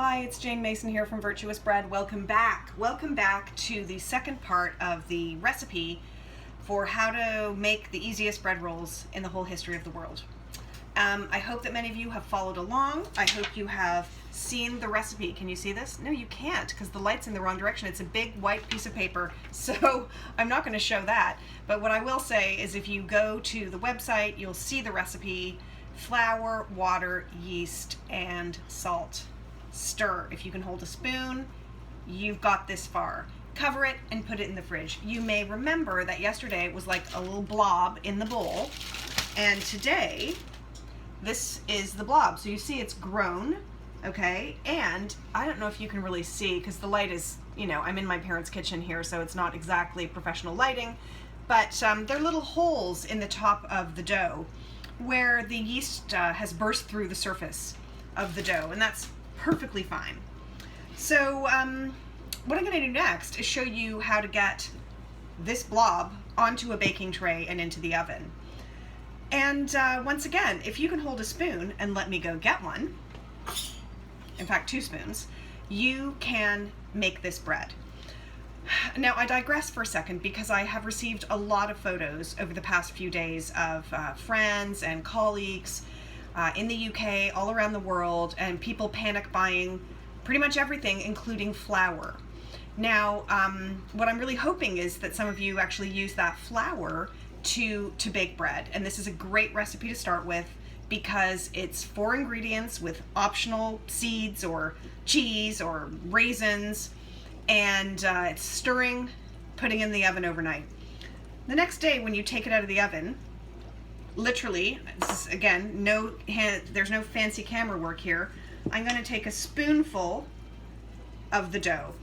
Hi, it's Jane Mason here from Virtuous Bread. Welcome back. Welcome back to the second part of the recipe for how to make the easiest bread rolls in the whole history of the world. I hope that many of you have followed along. I hope you have seen the recipe. Can you see this? No, you can't because the light's in the wrong direction. It's a big white piece of paper, so I'm not going to show that. But what I will say is if you go to the website, you'll see the recipe: flour, water, yeast, and salt. Stir. If you can hold a spoon, you've got this far. Cover it and put it in the fridge. You may remember that yesterday it was like a little blob in the bowl, and today this is the blob. So you see it's grown, okay? And I don't know if you can really see because the light is, I'm in my parents' kitchen here, so it's not exactly professional lighting, but there are little holes in the top of the dough where the yeast has burst through the surface of the dough, and that's perfectly fine. So what I'm going to do next is show you how to get this blob onto a baking tray and into the oven. And once again, if you can hold a spoon and let me go get one, in fact 2 spoons, you can make this bread. Now I digress for a second because I have received a lot of photos over the past few days of friends and colleagues in the UK, all around the world, and people panic buying pretty much everything, including flour. Now, what I'm really hoping is that some of you actually use that flour to bake bread, and this is a great recipe to start with because it's 4 ingredients with optional seeds or cheese or raisins, and it's stirring, putting in the oven overnight. The next day when you take it out of the oven, literally, this is, again, there's no fancy camera work here, I'm going to take a spoonful of the dough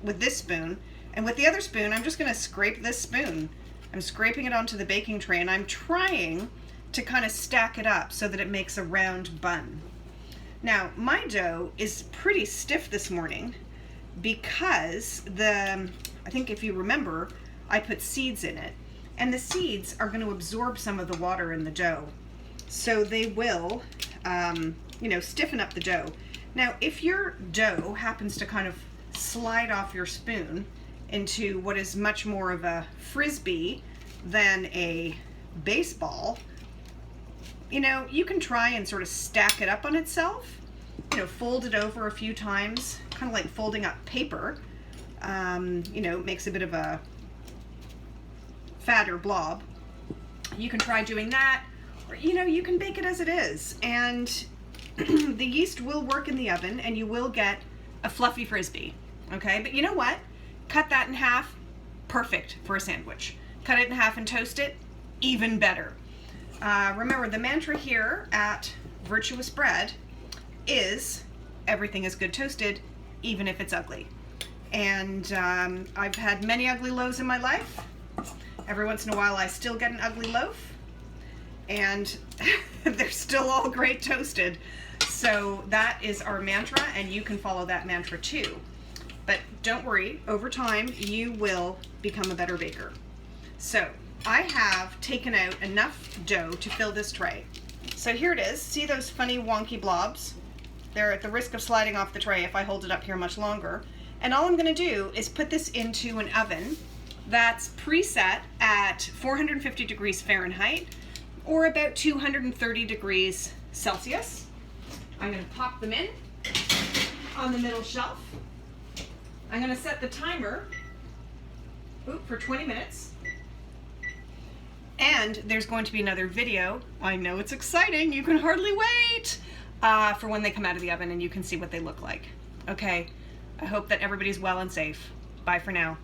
with this spoon, and with the other spoon I'm just going to scrape this spoon. I'm scraping it onto the baking tray, and I'm trying to kind of stack it up so that it makes a round bun. Now, my dough is pretty stiff this morning because I think if you remember, I put seeds in it, and the seeds are going to absorb some of the water in the dough. So they will, stiffen up the dough. Now, if your dough happens to kind of slide off your spoon into what is much more of a frisbee than a baseball, you can try and sort of stack it up on itself, fold it over a few times, kind of like folding up paper. Makes a bit of a fatter blob. You can try doing that, or you can bake it as it is, and the yeast will work in the oven and you will get a fluffy frisbee. Okay, but you know what? Cut that in half, perfect for a sandwich. Cut it in half and toast it, even better. Remember, the mantra here at Virtuous Bread is everything is good toasted, even if it's ugly. And I've had many ugly loaves in my life. Every once in a while I still get an ugly loaf, and they're still all great toasted. So that is our mantra, and you can follow that mantra too. But don't worry, over time you will become a better baker. So I have taken out enough dough to fill this tray. So here it is. See those funny wonky blobs? They're at the risk of sliding off the tray if I hold it up here much longer. And all I'm going to do is put this into an oven that's preset at 450 degrees Fahrenheit or about 230 degrees Celsius. I'm going to pop them in on the middle shelf. I'm going to set the timer for 20 minutes. And there's going to be another video. I know it's exciting. You can hardly wait for when they come out of the oven and you can see what they look like. Okay, I hope that everybody's well and safe. Bye for now.